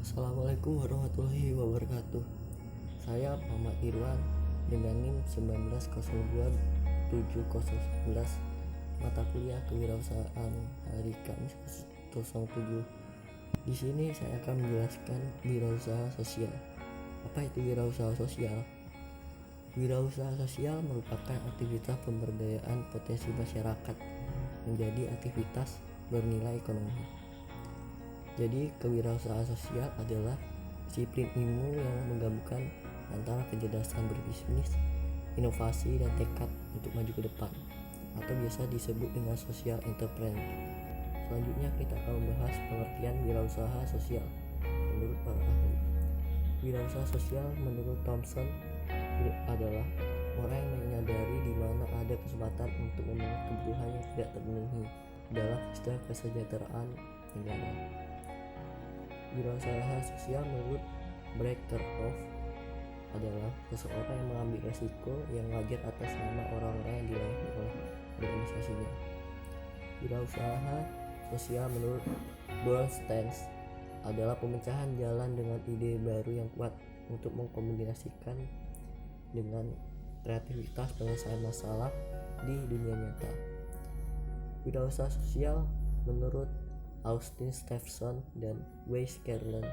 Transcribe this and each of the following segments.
Assalamualaikum warahmatullahi wabarakatuh. Saya Muhammad Irwan dengan NIM 19027011, mata kuliah kewirausahaan hari Kamis 07. Di sini saya akan menjelaskan wirausaha sosial. Apa itu wirausaha sosial? Wirausaha sosial merupakan aktivitas pemberdayaan potensi masyarakat menjadi aktivitas bernilai ekonomi. Jadi kewirausahaan sosial adalah disiplin ilmu yang menggabungkan antara kecerdasan berbisnis, inovasi, dan tekad untuk maju ke depan, atau biasa disebut dengan social entrepreneur. Selanjutnya kita akan membahas pengertian wirausaha sosial menurut para ahli. Wirausaha sosial menurut Thomson adalah orang yang menyadari di mana ada kesempatan untuk memenuhi kebutuhan yang tidak terpenuhi dalam sistem kesejahteraan negara. Wirausaha sosial menurut Breakerhoff adalah seseorang yang mengambil resiko yang wajar atas nama orang-orang yang dilayani oleh organisasinya. Wirausaha sosial menurut Bernstein adalah pemecahan jalan dengan ide baru yang kuat untuk mengkombinasikan dengan kreativitas penyelesaian masalah di dunia nyata. Wirausaha sosial menurut Austin Stephenson dan Weiss Carlin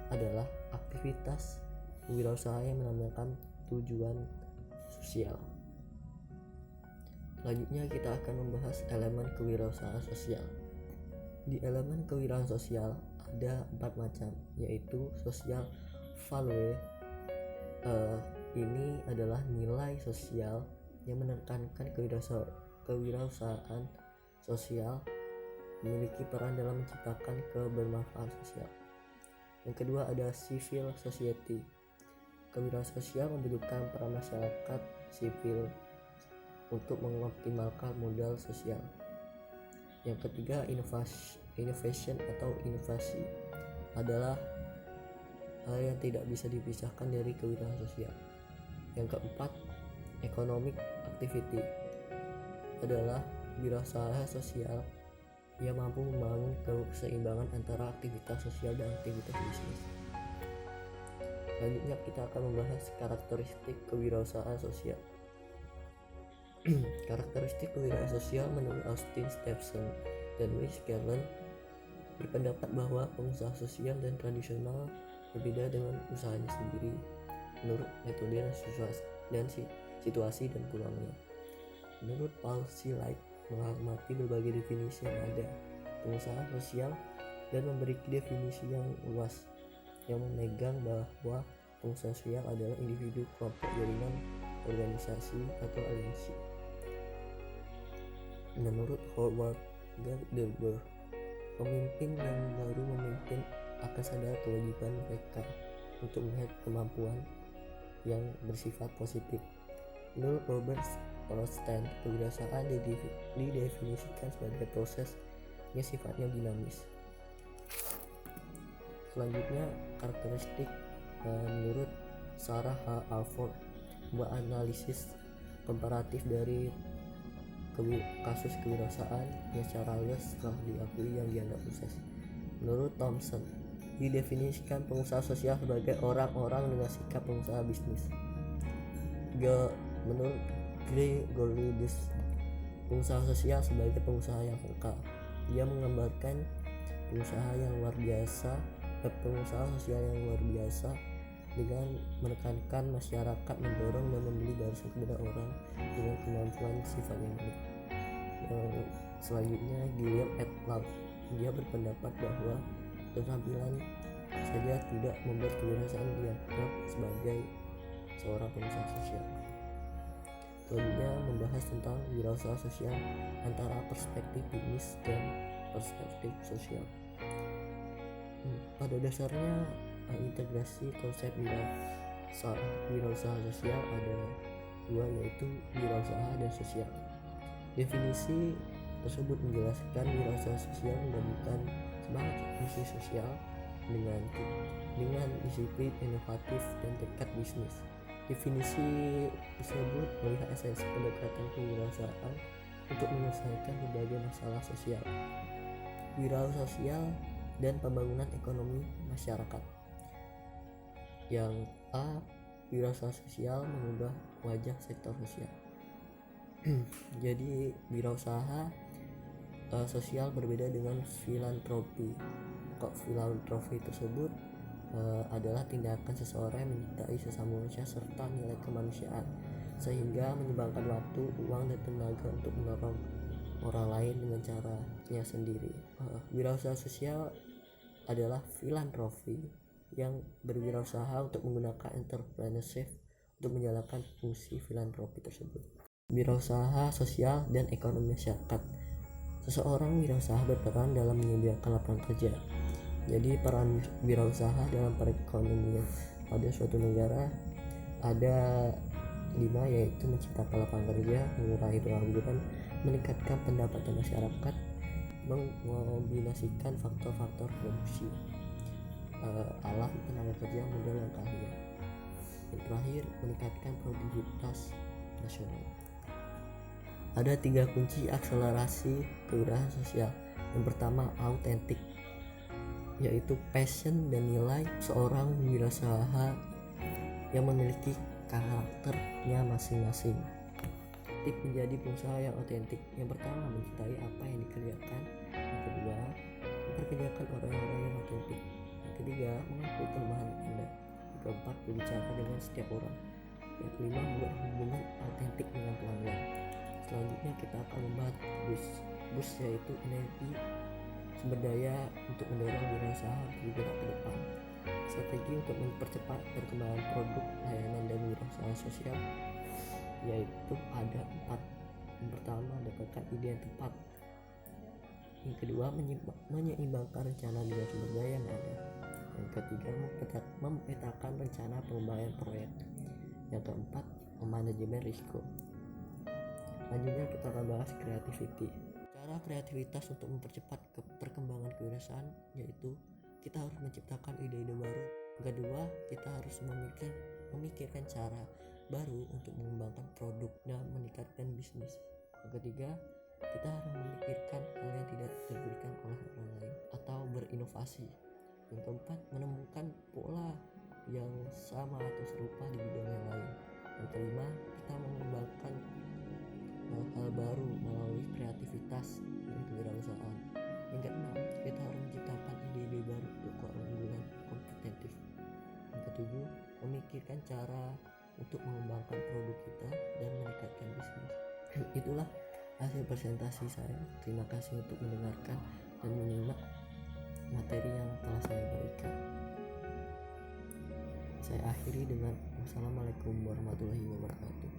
adalah aktivitas wirausaha yang menambahkan tujuan sosial. Selanjutnya kita akan membahas elemen kewirausahaan sosial. Di elemen kewirausahaan sosial ada 4 macam, yaitu social value. Ini adalah nilai sosial yang menekankan kewirausahaan sosial memiliki peran dalam menciptakan kebermanfaatan sosial. Yang kedua ada civil society. Kewirausahaan sosial membutuhkan peran masyarakat sipil untuk mengoptimalkan modal sosial. Yang ketiga innovation atau inovasi adalah hal yang tidak bisa dipisahkan dari kewirausahaan sosial. Yang keempat economic activity adalah wirausaha sosial yang mampu membangun keseimbangan antara aktivitas sosial dan aktivitas bisnis. Selanjutnya kita akan membahas karakteristik kewirausahaan sosial. Karakteristik kewirausahaan sosial menurut Austin Stephenson dan Weiss Carlin berpendapat bahwa pengusaha sosial dan tradisional berbeda dengan usahanya sendiri menurut metode dan situasi dan peluangnya. Menurut Paul Silite menghormati berbagai definisi yang ada pengusaha sosial dan memberi definisi yang luas yang memegang bahwa pengusaha sosial adalah individu, kelompok, jaringan, organisasi, atau aliansi. Menurut Howard Gardner, pemimpin yang baru memimpin akan sadar kewajiban mereka untuk melihat kemampuan yang bersifat positif. Menurut Robert Rothstein, kewirausahaan didefinisikan sebagai proses yang sifatnya dinamis. Selanjutnya karakteristik menurut Sarah H. Alford, sebuah analisis komparatif dari kasus kewirausahaan yang secara luas telah diakui yang dianggap sukses. Menurut Thomson, didefinisikan pengusaha sosial sebagai orang-orang dengan sikap pengusaha bisnis. Menurut Gregory pengusaha sosial sebagai pengusaha yang vokal. Dia menggambarkan pengusaha sosial yang luar biasa dengan menekankan masyarakat mendorong dan membeli barisan kepada orang dengan kemampuan sifatnya unik. Selanjutnya Gilliam et al. Dia berpendapat bahwa keterampilan saja tidak membuat kewirausahaan dianggap sebagai seorang pengusaha sosial. Selanjutnya membahas tentang wirausaha sosial antara perspektif bisnis dan perspektif sosial. Pada dasarnya integrasi konsep wirausaha sosial ada dua, yaitu wirausaha dan sosial. Definisi tersebut menjelaskan wirausaha sosial menggabungkan semangat misi sosial dengan disiplin inovatif dan tekad bisnis. Definisi tersebut melihat esensi pendekatan kewirausahaan untuk menyelesaikan berbagai masalah sosial. Wirausaha sosial dan pembangunan ekonomi masyarakat. Yang A, wirausaha sosial mengubah wajah sektor sosial. Jadi wirausaha sosial berbeda dengan filantropi. Kok filantropi tersebut adalah tindakan seseorang yang mencintai sesama manusia serta nilai kemanusiaan, sehingga menyumbangkan waktu, uang, dan tenaga untuk menolong orang lain dengan caranya sendiri. Wirausaha sosial adalah filantropi yang berwirausaha untuk menggunakan entrepreneurship untuk menjalankan fungsi filantropi tersebut. Wirausaha sosial dan ekonomi masyarakat. Seseorang wirausaha berperan dalam menyediakan lapangan kerja. Jadi peran wirausaha dalam perekonomian pada suatu negara ada 5, yaitu menciptakan lapangan kerja, mengurangi pengangguran, meningkatkan pendapatan masyarakat, mengombinasikan faktor-faktor produksi alam, tenaga kerja, modal, dan keahlian. Yang terakhir, meningkatkan produktivitas nasional. Ada 3 kunci akselerasi kewirausahaan sosial. Yang pertama, autentik, yaitu passion dan nilai seorang wirausaha yang memiliki karakternya masing-masing. Tip menjadi pengusaha yang otentik. Yang pertama, mencintai apa yang dikerjakan. Yang kedua, memperkerjakan orang-orang yang otentik. Yang ketiga, mengakui kelemahan Anda. Yang keempat, berbicara dengan setiap orang. Yang kelima, membuat hubungan otentik dengan pelanggan. Selanjutnya kita akan membahas bus, yaitu energi sumber daya untuk mendorong wirausaha bergerak ke depan. Strategi untuk mempercepat perkembangan produk, layanan, dan wirausaha sosial yaitu ada 4. Yang pertama, dapatkan ide yang tepat. Yang kedua, menyeimbangkan rencana dengan sumber daya yang ada. Yang ketiga, memetakan rencana pengembangan proyek. Yang keempat, manajemen risiko. Selanjutnya kita akan bahas creativity. Cara kreativitas untuk mempercepat perkembangan kewirausahaan yaitu kita harus menciptakan ide-ide baru. Yang kedua, kita harus memikirkan cara baru untuk mengembangkan produk dan meningkatkan bisnis. Yang ketiga, kita harus memikirkan hal yang tidak diberikan oleh orang lain atau berinovasi. Yang keempat, menemukan pola yang sama atau serupa di bidang yang lain. Yang kelima, kita mengembangkan hal baru melalui kreativitas dan kewirausahaan. Yang keenam, kita harus menciptakan ide-ide baru untuk keunggulan kompetitif. Yang ketujuh, memikirkan cara untuk mengembangkan produk kita dan meningkatkan bisnis. Itulah hasil presentasi saya. Terima kasih untuk mendengarkan dan menyimak materi yang telah saya berikan. Saya akhiri dengan wassalamualaikum warahmatullahi wabarakatuh.